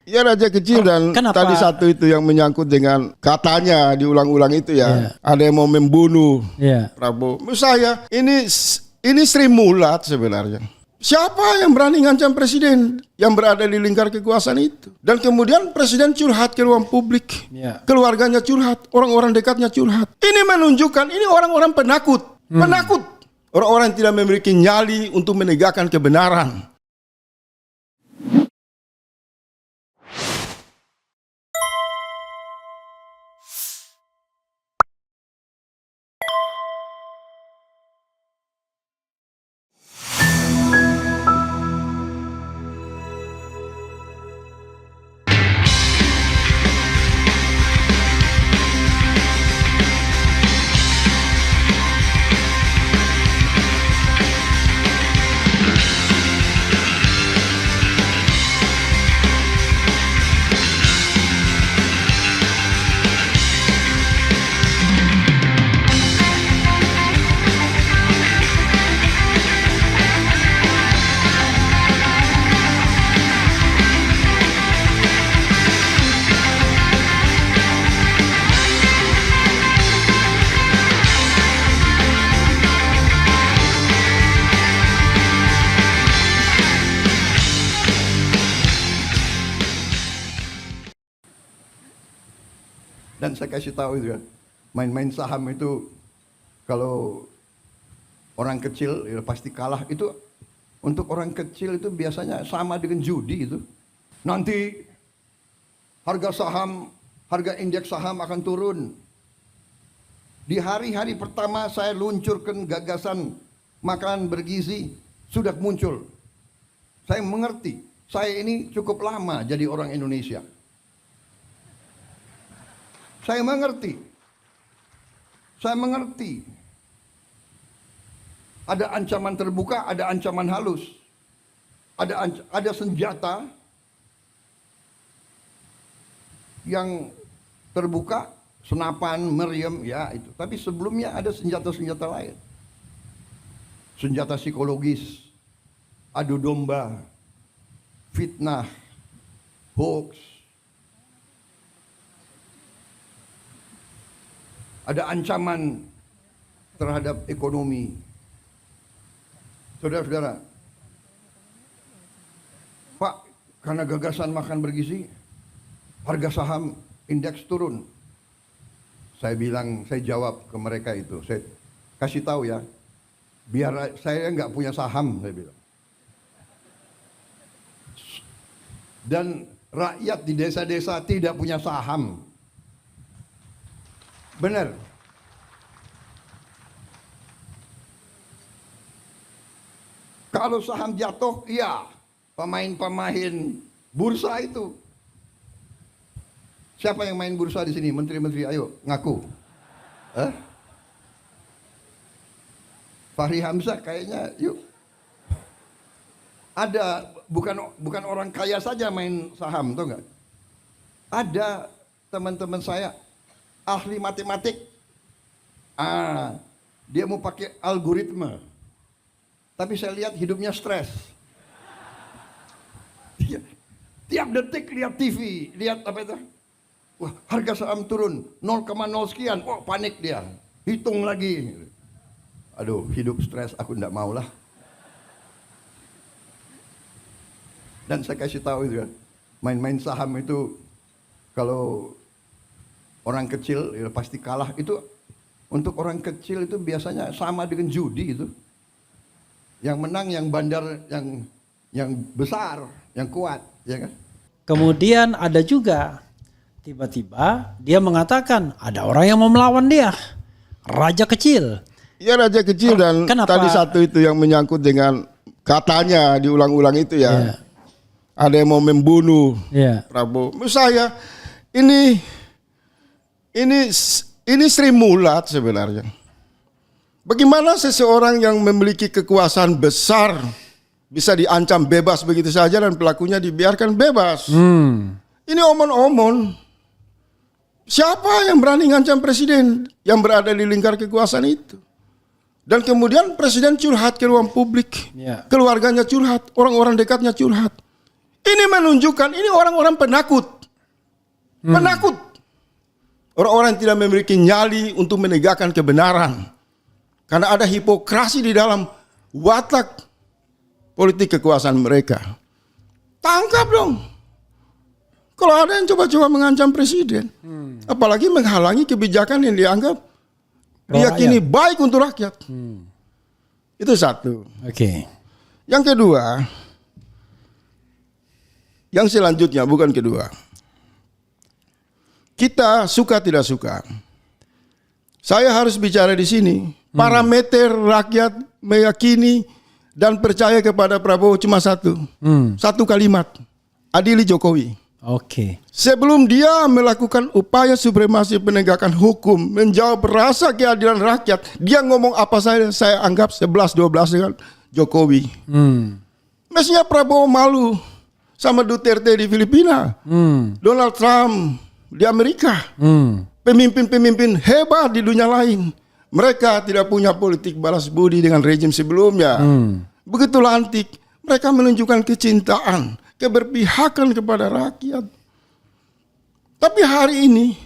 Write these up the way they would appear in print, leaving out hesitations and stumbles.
Ya raja kecil dan Kenapa? tadi satu itu yang menyangkut dengan katanya diulang-ulang itu ya. Ada yang mau membunuh Prabowo. Menurut saya ini Sri Mulat sebenarnya. Siapa yang berani ngancam presiden yang berada di lingkar kekuasaan itu? Dan kemudian presiden curhat ke ruang publik. Keluarganya curhat, orang-orang dekatnya curhat. Ini menunjukkan ini orang-orang penakut. Penakut. Orang-orang yang tidak memiliki nyali untuk menegakkan kebenaran. Dan saya kasih tahu itu ya, main-main saham itu kalau orang kecil ya pasti kalah. Itu untuk orang kecil itu biasanya sama dengan judi itu. Nanti harga saham, harga indeks saham akan turun. Di hari-hari pertama saya luncurkan gagasan makanan bergizi sudah muncul. Saya mengerti, saya ini cukup lama jadi orang Indonesia. Saya mengerti. Ada ancaman terbuka, ada ancaman halus. Ada senjata yang terbuka, senapan, meriam, ya itu. Tapi sebelumnya ada senjata-senjata lain. Senjata psikologis, adu domba, fitnah, hoax. Ada ancaman terhadap ekonomi. Saudara-saudara, Pak, karena gagasan makan bergizi, harga saham indeks turun. Saya jawab ke mereka itu, saya kasih tahu ya, biar saya nggak punya saham, saya bilang. Dan rakyat di desa-desa tidak punya saham. Benar. Kalau saham jatuh, iya, pemain-pemain bursa itu. Siapa yang main bursa di sini? Menteri-menteri, ayo ngaku. Fahri Hamzah kayaknya, yuk. Ada bukan orang kaya saja main saham, tahu nggak? Ada teman-teman saya ahli matematik. Dia mau pakai algoritma. Tapi saya lihat hidupnya stres. Tiap detik lihat TV, lihat apa itu? Wah, harga saham turun 0,0 sekian. Oh, panik dia. Hitung lagi. Aduh, hidup stres, aku enggak maulah. Dan saya kasih tahu itu ya, main-main saham itu kalau orang kecil ya pasti kalah. Itu untuk orang kecil itu biasanya sama dengan judi itu. Yang menang yang bandar, yang besar, yang kuat, ya kan? Kemudian ada juga tiba-tiba dia mengatakan ada orang yang mau melawan dia, raja kecil. Ya raja kecil dan Kenapa? tadi satu itu yang menyangkut dengan katanya diulang-ulang itu ya. Ada yang mau membunuh Prabowo. Menurut saya ini Sri Mulat sebenarnya. Bagaimana seseorang yang memiliki kekuasaan besar bisa diancam bebas begitu saja dan pelakunya dibiarkan bebas? Ini omon-omon. Siapa yang berani ngancam presiden yang berada di lingkar kekuasaan itu? Dan kemudian presiden curhat ke ruang publik, keluarganya curhat, orang-orang dekatnya curhat. Ini menunjukkan ini orang-orang penakut. Penakut. Orang-orang yang tidak memiliki nyali untuk menegakkan kebenaran. Karena ada hipokrasi di dalam watak politik kekuasaan mereka. Tangkap dong. Kalau ada yang coba-coba mengancam presiden. Apalagi menghalangi kebijakan yang dianggap diyakini baik untuk rakyat. Itu satu. Oke. Yang kedua, yang selanjutnya bukan kedua. Kita suka tidak suka. Saya harus bicara di sini. Parameter rakyat meyakini dan percaya kepada Prabowo cuma satu. Satu kalimat. Adili Jokowi. Oke. Sebelum dia melakukan upaya supremasi penegakan hukum, menjawab rasa keadilan rakyat, dia ngomong apa saja saya anggap 11-12 dengan Jokowi. Mestinya Prabowo malu sama Duterte di Filipina, Donald Trump di Amerika, pemimpin-pemimpin hebat di dunia lain. Mereka tidak punya politik balas budi dengan rejim sebelumnya. Begitu lantik, mereka menunjukkan kecintaan, keberpihakan kepada rakyat. Tapi hari ini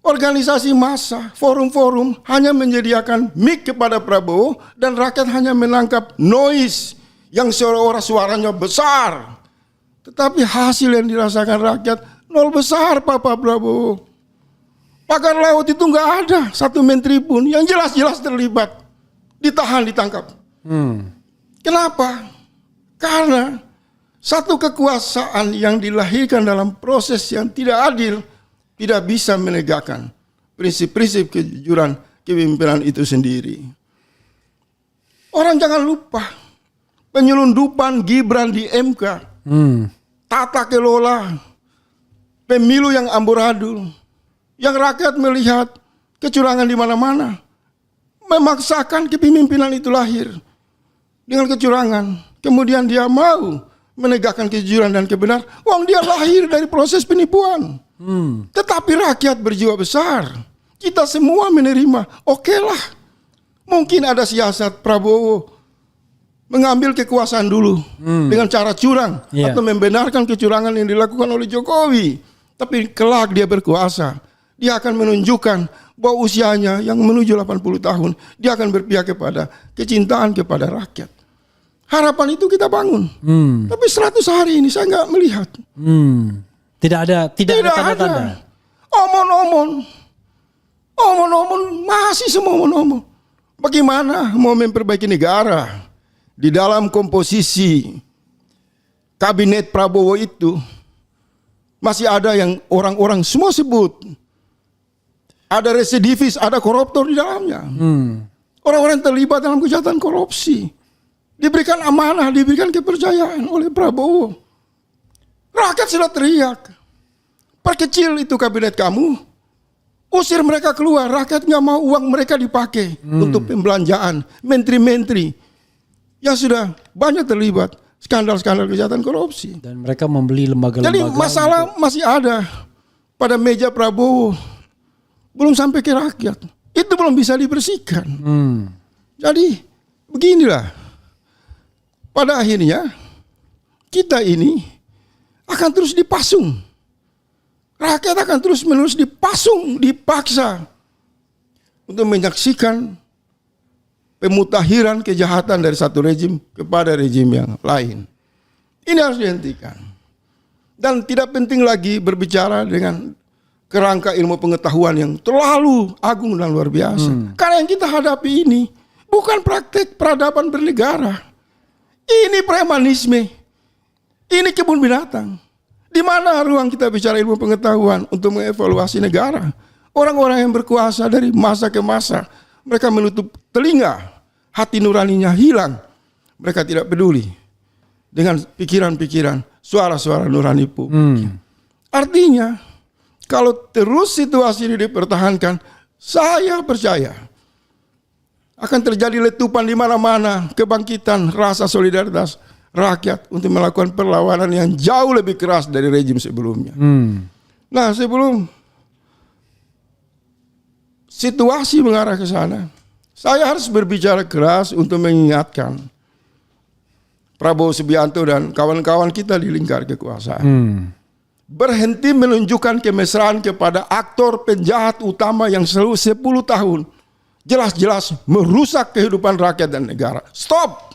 organisasi massa, forum-forum hanya menyediakan mic kepada Prabowo dan rakyat hanya menangkap noise yang seolah-olah suaranya besar. Tetapi hasil yang dirasakan rakyat nol besar Pak Prabowo. Pagar laut itu nggak ada satu menteri pun yang jelas-jelas terlibat, ditahan, ditangkap. Kenapa? Karena satu kekuasaan yang dilahirkan dalam proses yang tidak adil tidak bisa menegakkan prinsip-prinsip kejujuran kepemimpinan itu sendiri. Orang jangan lupa penyelundupan Gibran di MK, tata kelola pemilu yang amburadul, yang rakyat melihat kecurangan di mana-mana, memaksakan kepemimpinan itu lahir dengan kecurangan. Kemudian dia mau menegakkan kejujuran dan kebenaran. Wong dia lahir dari proses penipuan. Tetapi rakyat berjiwa besar. Kita semua menerima. Oke lah. Mungkin ada siasat Prabowo mengambil kekuasaan dulu dengan cara curang atau membenarkan kecurangan yang dilakukan oleh Jokowi. Tapi kelak dia berkuasa, dia akan menunjukkan bahwa usianya yang menuju 80 tahun, dia akan berpihak kepada kecintaan kepada rakyat. Harapan itu kita bangun. Tapi 100 hari ini saya nggak melihat. Tidak ada tanda-tanda. Omon-omon, masih semua omon-omon. Bagaimana mau memperbaiki negara di dalam komposisi kabinet Prabowo itu? Masih ada yang orang-orang semua sebut ada residivis, ada koruptor di dalamnya. Orang-orang terlibat dalam kejahatan korupsi diberikan amanah, diberikan kepercayaan oleh Prabowo. Rakyat sudah teriak, perkecil itu kabinet kamu, usir mereka keluar. Rakyat nggak mau uang mereka dipakai untuk pembelanjaan menteri-menteri yang sudah banyak terlibat skandal-skandal kejahatan korupsi. Dan mereka membeli lembaga-lembaga. Jadi masalah masih ada pada meja Prabowo, belum sampai ke rakyat. Itu belum bisa dibersihkan. Jadi beginilah, pada akhirnya kita ini akan terus dipasung. Rakyat akan terus menerus dipasung, dipaksa untuk menyaksikan pemutahiran kejahatan dari satu rejim kepada rejim yang lain. Ini harus dihentikan. Dan tidak penting lagi berbicara dengan kerangka ilmu pengetahuan yang terlalu agung dan luar biasa. Karena yang kita hadapi ini bukan praktek peradaban bernegara. Ini premanisme. Ini kebun binatang. Di mana ruang kita bicara ilmu pengetahuan untuk mengevaluasi negara? Orang-orang yang berkuasa dari masa ke masa, mereka menutup telinga, hati nuraninya hilang. Mereka tidak peduli dengan pikiran-pikiran, suara-suara nurani publik. Artinya, kalau terus situasi ini dipertahankan, saya percaya akan terjadi letupan di mana-mana, kebangkitan rasa solidaritas rakyat untuk melakukan perlawanan yang jauh lebih keras dari rejim sebelumnya. Nah, sebelum situasi mengarah ke sana, saya harus berbicara keras untuk mengingatkan Prabowo Subianto dan kawan-kawan kita di lingkar kekuasaan. Berhenti menunjukkan kemesraan kepada aktor penjahat utama yang selalu 10 tahun jelas-jelas merusak kehidupan rakyat dan negara. Stop!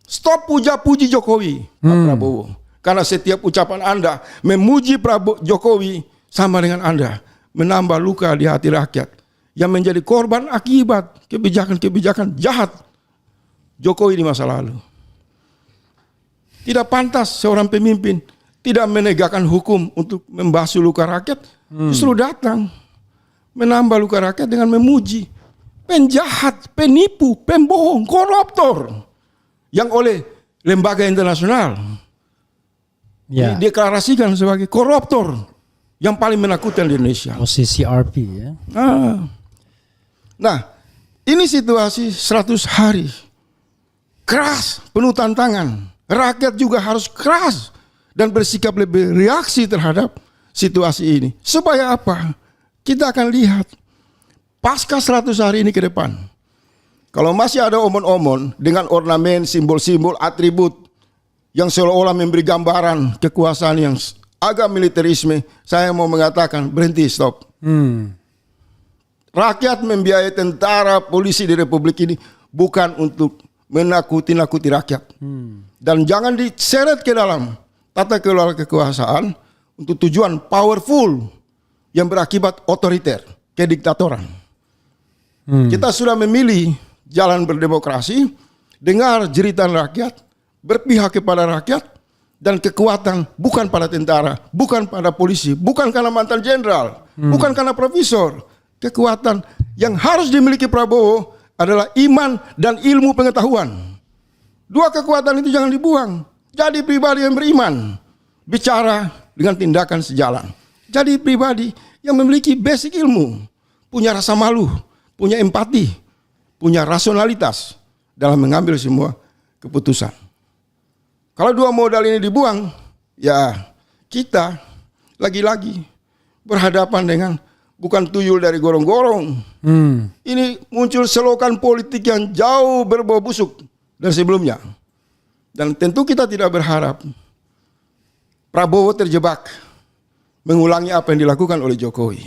Stop puja-puji Jokowi, Pak Prabowo. Karena setiap ucapan Anda memuji Prabowo Jokowi sama dengan Anda menambah luka di hati rakyat yang menjadi korban akibat kebijakan-kebijakan jahat Jokowi di masa lalu. Tidak pantas seorang pemimpin tidak menegakkan hukum untuk membasuh luka rakyat, justru datang menambah luka rakyat dengan memuji penjahat, penipu, pembohong, koruptor yang oleh lembaga internasional dideklarasikan sebagai koruptor yang paling menakutkan di Indonesia. CCRP ya. Nah, ini situasi 100 hari keras, penuh tantangan. Rakyat juga harus keras dan bersikap lebih reaksi terhadap situasi ini. Supaya apa? Kita akan lihat pasca 100 hari ini ke depan. Kalau masih ada omon-omon dengan ornamen, simbol-simbol, atribut yang seolah-olah memberi gambaran kekuasaan yang agak militerisme, saya mau mengatakan berhenti, stop. Rakyat membiayai tentara, polisi di Republik ini bukan untuk menakuti-nakuti rakyat. Dan jangan diseret ke dalam tata kelola kekuasaan untuk tujuan powerful yang berakibat otoriter, kediktatoran. Kita sudah memilih jalan berdemokrasi, dengar jeritan rakyat, berpihak kepada rakyat, dan kekuatan bukan pada tentara, bukan pada polisi, bukan karena mantan jenderal, bukan karena profesor. Kekuatan yang harus dimiliki Prabowo adalah iman dan ilmu pengetahuan. Dua kekuatan itu jangan dibuang. Jadi pribadi yang beriman, bicara dengan tindakan sejalan. Jadi pribadi yang memiliki basic ilmu, punya rasa malu, punya empati, punya rasionalitas dalam mengambil semua keputusan. Kalau dua modal ini dibuang, ya kita lagi-lagi berhadapan dengan bukan tuyul dari gorong-gorong. Ini muncul selokan politik yang jauh berbau busuk dari sebelumnya. Dan tentu kita tidak berharap Prabowo terjebak mengulangi apa yang dilakukan oleh Jokowi.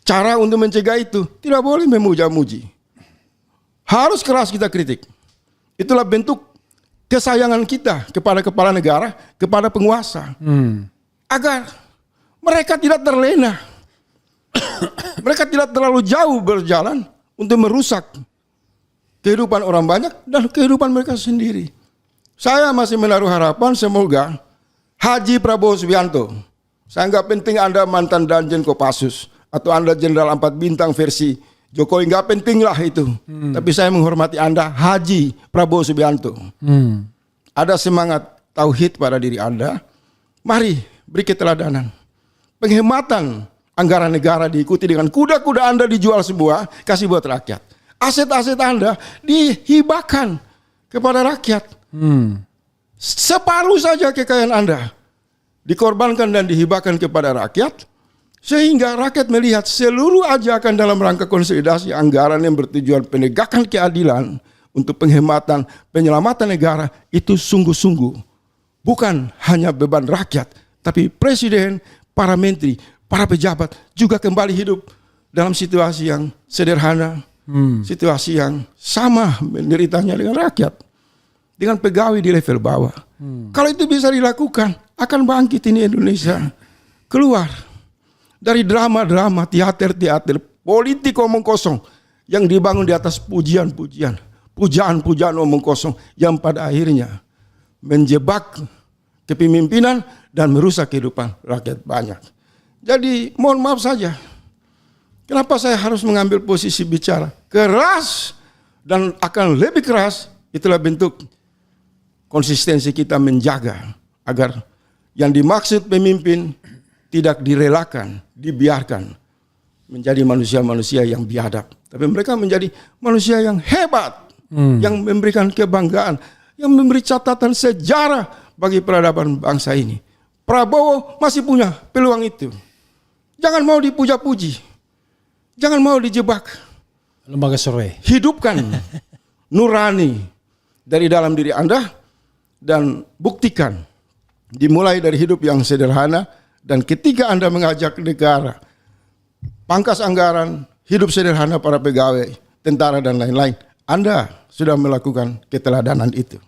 Cara untuk mencegah itu tidak boleh memuja-muji. Harus keras kita kritik. Itulah bentuk kesayangan kita kepada kepala negara, kepada penguasa. Agar mereka tidak terlena. Mereka tidak terlalu jauh berjalan untuk merusak kehidupan orang banyak dan kehidupan mereka sendiri. Saya masih menaruh harapan semoga Haji Prabowo Subianto, saya nggak penting Anda mantan Danjen Kopassus atau Anda Jenderal 4 bintang versi Jokowi, nggak penting lah itu. Tapi saya menghormati Anda Haji Prabowo Subianto. Ada semangat tauhid pada diri Anda. Mari beri keteladanan. Penghematan anggaran negara diikuti dengan kuda-kuda Anda dijual semua, kasih buat rakyat. Aset-aset Anda dihibahkan kepada rakyat. Separuh saja kekayaan Anda dikorbankan dan dihibahkan kepada rakyat, sehingga rakyat melihat seluruh ajakan dalam rangka konsolidasi anggaran yang bertujuan penegakan keadilan untuk penghematan, penyelamatan negara itu sungguh-sungguh bukan hanya beban rakyat, tapi presiden, para menteri, para pejabat juga kembali hidup dalam situasi yang sederhana, situasi yang sama menderitanya dengan rakyat, dengan pegawai di level bawah. Kalau itu bisa dilakukan, akan bangkit ini Indonesia, keluar dari drama-drama, teater-teater, politik omong kosong yang dibangun di atas pujian-pujian, pujaan-pujaan omong kosong yang pada akhirnya menjebak kepemimpinan dan merusak kehidupan rakyat banyak. Jadi mohon maaf saja, kenapa saya harus mengambil posisi bicara keras dan akan lebih keras. Itulah bentuk konsistensi kita menjaga agar yang dimaksud pemimpin tidak direlakan, dibiarkan menjadi manusia-manusia yang biadab, tapi mereka menjadi manusia yang hebat, yang memberikan kebanggaan, yang memberi catatan sejarah bagi peradaban bangsa ini. Prabowo masih punya peluang itu. Jangan mau dipuja-puji, jangan mau dijebak. Lembaga survei. Hidupkan nurani dari dalam diri Anda, dan buktikan. Dimulai dari hidup yang sederhana, dan ketika Anda mengajak negara, pangkas anggaran, hidup sederhana para pegawai, tentara dan lain-lain, Anda sudah melakukan keteladanan itu.